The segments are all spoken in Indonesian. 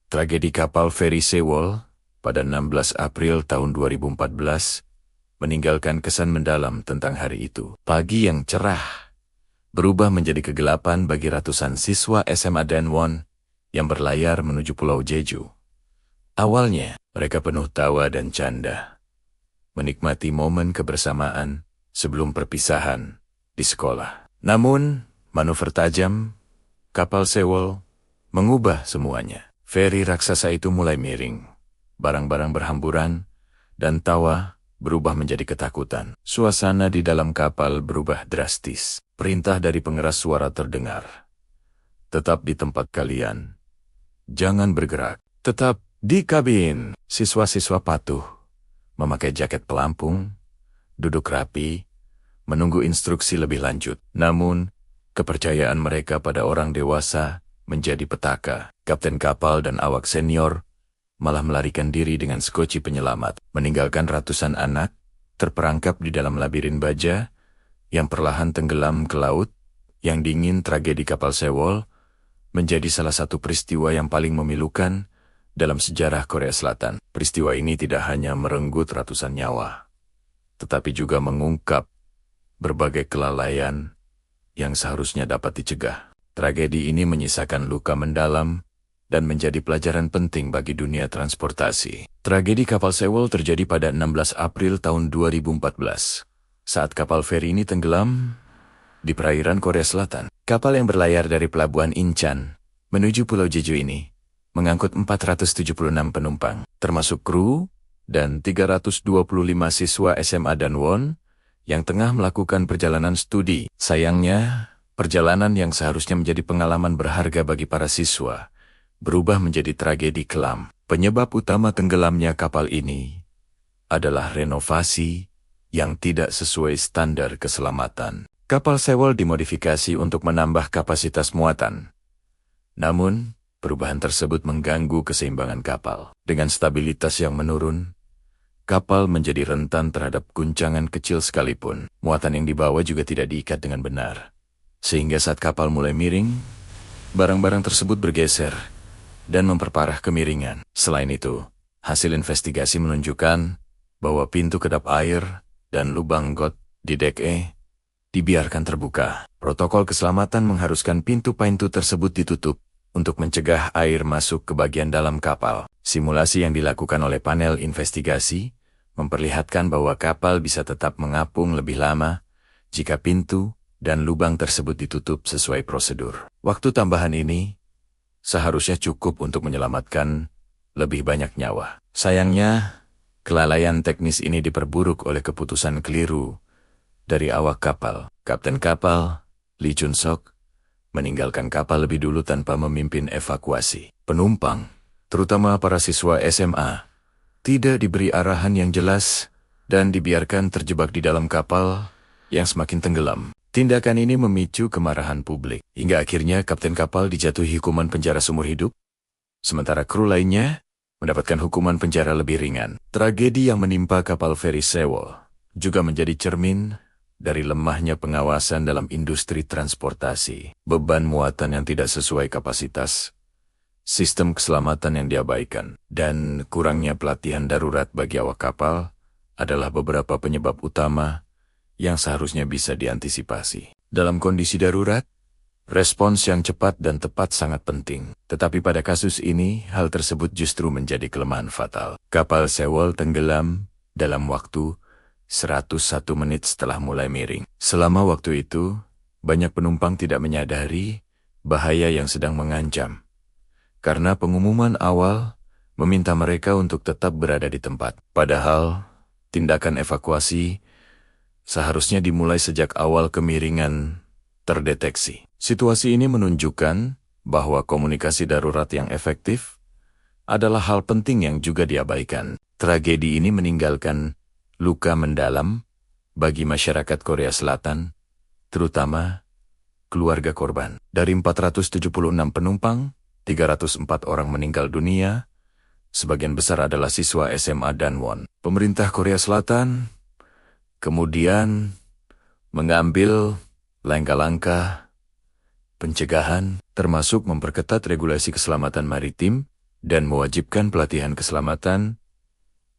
Tragedi kapal feri Sewol pada 16 April tahun 2014 meninggalkan kesan mendalam tentang hari itu. Pagi yang cerah berubah menjadi kegelapan bagi ratusan siswa SMA Danwon yang berlayar menuju Pulau Jeju. Awalnya, mereka penuh tawa dan canda, menikmati momen kebersamaan sebelum perpisahan di sekolah. Namun, manuver tajam kapal Sewol mengubah semuanya. Feri raksasa itu mulai miring, barang-barang berhamburan, dan tawa berubah menjadi ketakutan. Suasana di dalam kapal berubah drastis. Perintah dari pengeras suara terdengar. Tetap di tempat kalian. Jangan bergerak. Tetap di kabin. Siswa-siswa patuh, memakai jaket pelampung, duduk rapi, menunggu instruksi lebih lanjut. Namun, kepercayaan mereka pada orang dewasa menjadi petaka. Kapten kapal dan awak senior malah melarikan diri dengan skoci penyelamat, meninggalkan ratusan anak terperangkap di dalam labirin baja yang perlahan tenggelam ke laut. Yang dingin, tragedi kapal Sewol menjadi salah satu peristiwa yang paling memilukan dalam sejarah Korea Selatan. Peristiwa ini tidak hanya merenggut ratusan nyawa, tetapi juga mengungkap berbagai kelalaian yang seharusnya dapat dicegah. Tragedi ini menyisakan luka mendalam dan menjadi pelajaran penting bagi dunia transportasi. Tragedi kapal Sewol terjadi pada 16 April tahun 2014. Saat kapal feri ini tenggelam di perairan Korea Selatan. Kapal yang berlayar dari pelabuhan Incheon menuju Pulau Jeju ini mengangkut 476 penumpang, termasuk kru dan 325 siswa SMA Danwon yang tengah melakukan perjalanan studi. Sayangnya, perjalanan yang seharusnya menjadi pengalaman berharga bagi para siswa berubah menjadi tragedi kelam. Penyebab utama tenggelamnya kapal ini adalah renovasi yang tidak sesuai standar keselamatan. Kapal Sewol dimodifikasi untuk menambah kapasitas muatan. Namun, perubahan tersebut mengganggu keseimbangan kapal. Dengan stabilitas yang menurun, kapal menjadi rentan terhadap guncangan kecil sekalipun. Muatan yang dibawa juga tidak diikat dengan benar. Sehingga saat kapal mulai miring, barang-barang tersebut bergeser dan memperparah kemiringan. Selain itu, hasil investigasi menunjukkan bahwa pintu kedap air dan lubang got di dek E dibiarkan terbuka. Protokol keselamatan mengharuskan pintu-pintu tersebut ditutup untuk mencegah air masuk ke bagian dalam kapal. Simulasi yang dilakukan oleh panel investigasi memperlihatkan bahwa kapal bisa tetap mengapung lebih lama jika pintu dan lubang tersebut ditutup sesuai prosedur. Waktu tambahan ini seharusnya cukup untuk menyelamatkan lebih banyak nyawa. Sayangnya, kelalaian teknis ini diperburuk oleh keputusan keliru dari awak kapal. Kapten kapal, Lee Chun-sok, meninggalkan kapal lebih dulu tanpa memimpin evakuasi. Penumpang, terutama para siswa SMA, tidak diberi arahan yang jelas dan dibiarkan terjebak di dalam kapal yang semakin tenggelam. Tindakan ini memicu kemarahan publik, hingga akhirnya kapten kapal dijatuhi hukuman penjara seumur hidup, sementara kru lainnya mendapatkan hukuman penjara lebih ringan. Tragedi yang menimpa kapal feri Sewol juga menjadi cermin dari lemahnya pengawasan dalam industri transportasi. Beban muatan yang tidak sesuai kapasitas, sistem keselamatan yang diabaikan, dan kurangnya pelatihan darurat bagi awak kapal adalah beberapa penyebab utama yang seharusnya bisa diantisipasi. Dalam kondisi darurat, respons yang cepat dan tepat sangat penting. Tetapi pada kasus ini, hal tersebut justru menjadi kelemahan fatal. Kapal Sewol tenggelam dalam waktu 101 menit setelah mulai miring. Selama waktu itu, banyak penumpang tidak menyadari bahaya yang sedang mengancam, karena pengumuman awal meminta mereka untuk tetap berada di tempat. Padahal, tindakan evakuasi seharusnya dimulai sejak awal kemiringan terdeteksi. Situasi ini menunjukkan bahwa komunikasi darurat yang efektif adalah hal penting yang juga diabaikan. Tragedi ini meninggalkan luka mendalam bagi masyarakat Korea Selatan, terutama keluarga korban. Dari 476 penumpang, 304 orang meninggal dunia, sebagian besar adalah siswa SMA Danwon. Pemerintah Korea Selatan kemudian mengambil langkah-langkah pencegahan, termasuk memperketat regulasi keselamatan maritim dan mewajibkan pelatihan keselamatan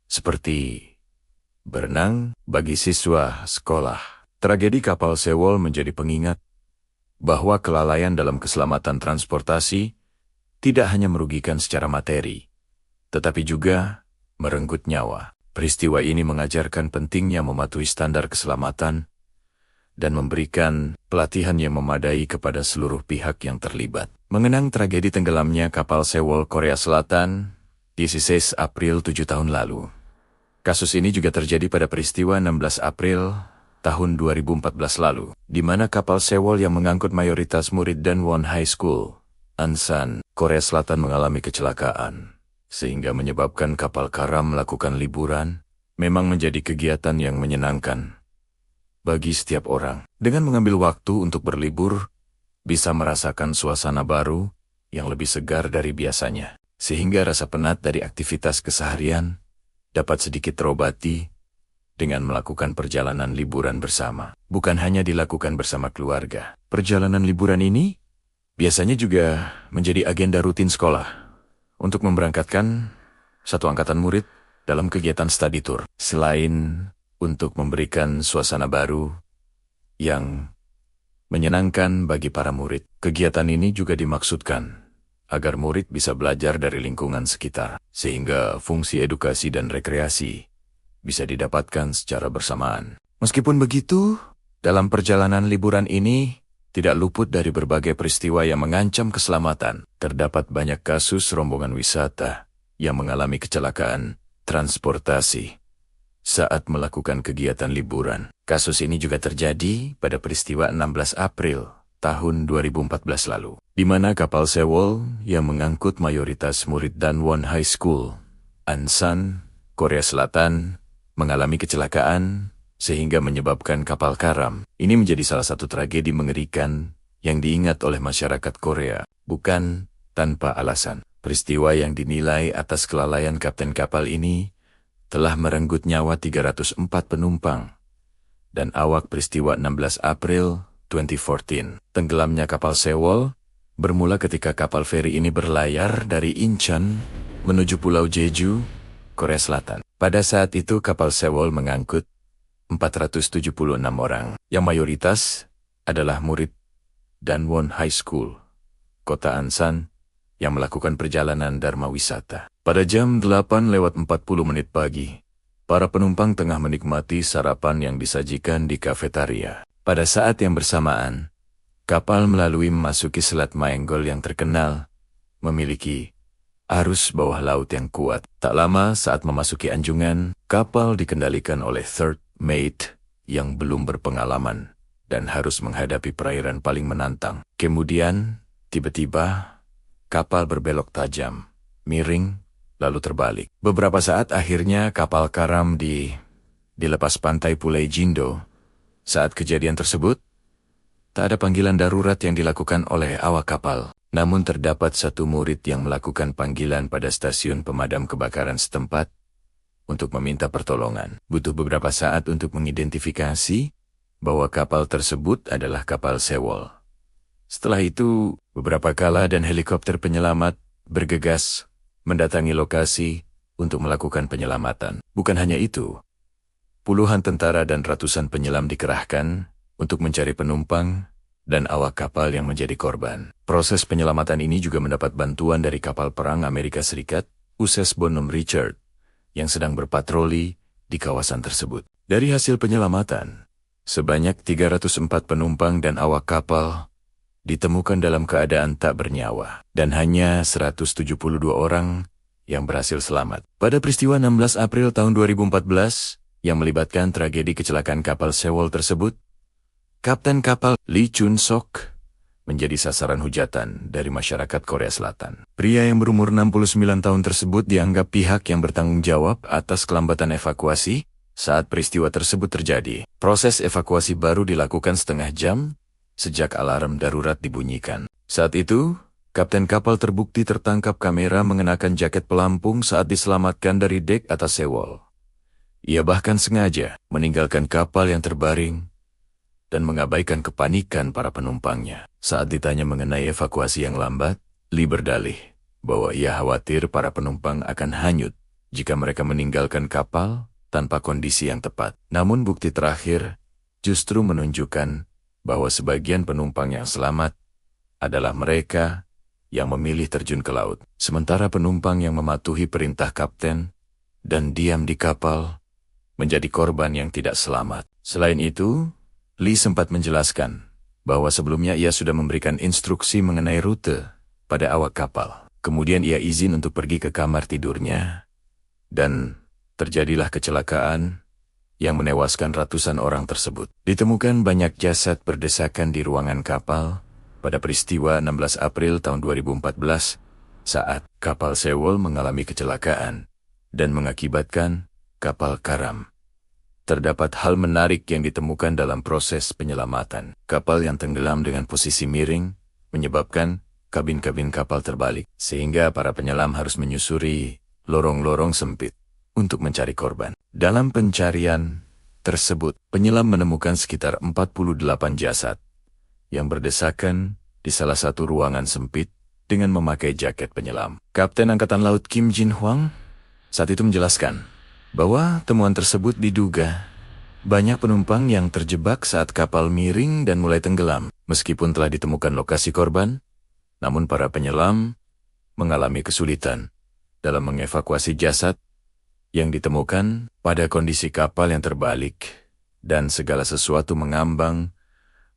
seperti berenang bagi siswa sekolah. Tragedi kapal Sewol menjadi pengingat bahwa kelalaian dalam keselamatan transportasi tidak hanya merugikan secara materi, tetapi juga merenggut nyawa. Peristiwa ini mengajarkan pentingnya mematuhi standar keselamatan dan memberikan pelatihan yang memadai kepada seluruh pihak yang terlibat. Mengenang tragedi tenggelamnya kapal Sewol Korea Selatan di 16 April 7 tahun lalu. Kasus ini juga terjadi pada peristiwa 16 April tahun 2014 lalu, di mana kapal Sewol yang mengangkut mayoritas murid Danwon High School, Ansan, Korea Selatan mengalami kecelakaan, sehingga menyebabkan kapal karam melakukan liburan. Memang menjadi kegiatan yang menyenangkan bagi setiap orang. Dengan mengambil waktu untuk berlibur, bisa merasakan suasana baru yang lebih segar dari biasanya, sehingga rasa penat dari aktivitas keseharian dapat sedikit terobati dengan melakukan perjalanan liburan bersama. Bukan hanya dilakukan bersama keluarga. Perjalanan liburan ini biasanya juga menjadi agenda rutin sekolah untuk memberangkatkan satu angkatan murid dalam kegiatan study tour. Selain untuk memberikan suasana baru yang menyenangkan bagi para murid, kegiatan ini juga dimaksudkan agar murid bisa belajar dari lingkungan sekitar, sehingga fungsi edukasi dan rekreasi bisa didapatkan secara bersamaan. Meskipun begitu, dalam perjalanan liburan ini tidak luput dari berbagai peristiwa yang mengancam keselamatan. Terdapat banyak kasus rombongan wisata yang mengalami kecelakaan transportasi saat melakukan kegiatan liburan. Kasus ini juga terjadi pada peristiwa 16 April tahun 2014 lalu, di mana kapal Sewol yang mengangkut mayoritas murid Danwon High School, Ansan, Korea Selatan, mengalami kecelakaan sehingga menyebabkan kapal karam. Ini menjadi salah satu tragedi mengerikan yang diingat oleh masyarakat Korea, bukan tanpa alasan. Peristiwa yang dinilai atas kelalaian kapten kapal ini telah merenggut nyawa 304 penumpang dan awak peristiwa 16 April 2014. Tenggelamnya kapal Sewol bermula ketika kapal feri ini berlayar dari Incheon menuju Pulau Jeju, Korea Selatan. Pada saat itu kapal Sewol mengangkut 476 orang, yang mayoritas adalah murid Danwon High School, kota Ansan, yang melakukan perjalanan Dharma Wisata. Pada jam 8:40 pagi, para penumpang tengah menikmati sarapan yang disajikan di kafetaria. Pada saat yang bersamaan, kapal memasuki Selat Maenggol yang terkenal memiliki arus bawah laut yang kuat. Tak lama saat memasuki anjungan, kapal dikendalikan oleh third mate yang belum berpengalaman dan harus menghadapi perairan paling menantang. Kemudian, tiba-tiba, kapal berbelok tajam, miring, lalu terbalik. Beberapa saat akhirnya kapal karam di lepas pantai Pulai Jindo. Saat kejadian tersebut, tak ada panggilan darurat yang dilakukan oleh awak kapal. Namun terdapat satu murid yang melakukan panggilan pada stasiun pemadam kebakaran setempat untuk meminta pertolongan. Butuh beberapa saat untuk mengidentifikasi bahwa kapal tersebut adalah kapal Sewol. Setelah itu, beberapa kala dan helikopter penyelamat bergegas mendatangi lokasi untuk melakukan penyelamatan. Bukan hanya itu, puluhan tentara dan ratusan penyelam dikerahkan untuk mencari penumpang dan awak kapal yang menjadi korban. Proses penyelamatan ini juga mendapat bantuan dari kapal perang Amerika Serikat, USS Bonhomme Richard, yang sedang berpatroli di kawasan tersebut. Dari hasil penyelamatan, sebanyak 304 penumpang dan awak kapal ditemukan dalam keadaan tak bernyawa, dan hanya 172 orang yang berhasil selamat. Pada peristiwa 16 April tahun 2014, yang melibatkan tragedi kecelakaan kapal Sewol tersebut, Kapten kapal Lee Chun-sok menjadi sasaran hujatan dari masyarakat Korea Selatan. Pria yang berumur 69 tahun tersebut dianggap pihak yang bertanggung jawab atas kelambatan evakuasi saat peristiwa tersebut terjadi. Proses evakuasi baru dilakukan setengah jam sejak alarm darurat dibunyikan. Saat itu, kapten kapal terbukti tertangkap kamera mengenakan jaket pelampung saat diselamatkan dari dek atas Sewol. Ia bahkan sengaja meninggalkan kapal yang terbaring dan mengabaikan kepanikan para penumpangnya. Saat ditanya mengenai evakuasi yang lambat, Lee berdalih bahwa ia khawatir para penumpang akan hanyut jika mereka meninggalkan kapal tanpa kondisi yang tepat. Namun bukti terakhir justru menunjukkan bahwa sebagian penumpang yang selamat adalah mereka yang memilih terjun ke laut. Sementara penumpang yang mematuhi perintah kapten dan diam di kapal menjadi korban yang tidak selamat. Selain itu, Lee sempat menjelaskan bahwa sebelumnya ia sudah memberikan instruksi mengenai rute pada awak kapal. Kemudian ia izin untuk pergi ke kamar tidurnya, dan terjadilah kecelakaan yang menewaskan ratusan orang tersebut. Ditemukan banyak jasad berdesakan di ruangan kapal pada peristiwa 16 April tahun 2014 saat kapal Sewol mengalami kecelakaan dan mengakibatkan kapal karam. Terdapat hal menarik yang ditemukan dalam proses penyelamatan. Kapal yang tenggelam dengan posisi miring menyebabkan kabin-kabin kapal terbalik, sehingga para penyelam harus menyusuri lorong-lorong sempit untuk mencari korban. Dalam pencarian tersebut, penyelam menemukan sekitar 48 jasad yang berdesakan di salah satu ruangan sempit dengan memakai jaket penyelam. Kapten Angkatan Laut Kim Jin Hwang saat itu menjelaskan bahwa temuan tersebut diduga banyak penumpang yang terjebak saat kapal miring dan mulai tenggelam. Meskipun telah ditemukan lokasi korban, namun para penyelam mengalami kesulitan dalam mengevakuasi jasad yang ditemukan pada kondisi kapal yang terbalik, dan segala sesuatu mengambang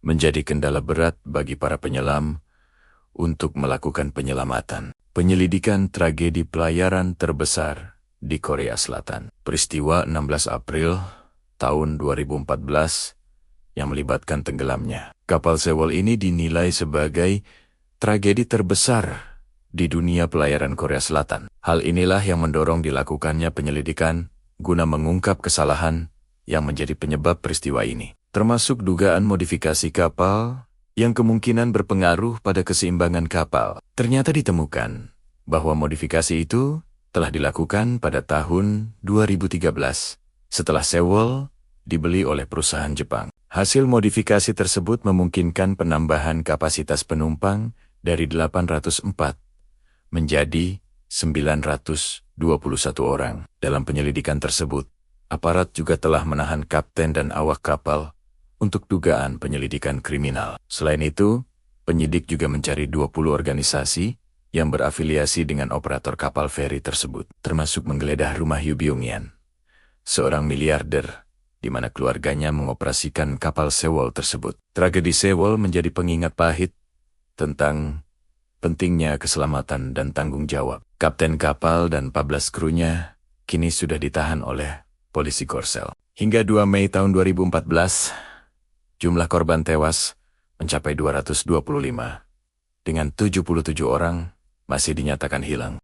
menjadi kendala berat bagi para penyelam untuk melakukan penyelamatan. Penyelidikan tragedi pelayaran terbesar di Korea Selatan. Peristiwa 16 April tahun 2014 yang melibatkan tenggelamnya kapal Sewol ini dinilai sebagai tragedi terbesar di dunia pelayaran Korea Selatan. Hal inilah yang mendorong dilakukannya penyelidikan guna mengungkap kesalahan yang menjadi penyebab peristiwa ini, termasuk dugaan modifikasi kapal yang kemungkinan berpengaruh pada keseimbangan kapal. Ternyata ditemukan bahwa modifikasi itu telah dilakukan pada tahun 2013 setelah Sewol dibeli oleh perusahaan Jepang. Hasil modifikasi tersebut memungkinkan penambahan kapasitas penumpang dari 804 menjadi 921 orang. Dalam penyelidikan tersebut, aparat juga telah menahan kapten dan awak kapal untuk dugaan penyelidikan kriminal. Selain itu, penyidik juga mencari 20 organisasi yang berafiliasi dengan operator kapal feri tersebut, termasuk menggeledah rumah Yu Byung-yan, seorang miliarder, di mana keluarganya mengoperasikan kapal Sewol tersebut. Tragedi Sewol menjadi pengingat pahit tentang pentingnya keselamatan dan tanggung jawab. Kapten kapal dan 14 krunya kini sudah ditahan oleh polisi Korsel. Hingga 2 Mei tahun 2014, jumlah korban tewas mencapai 225, dengan 77 orang masih dinyatakan hilang.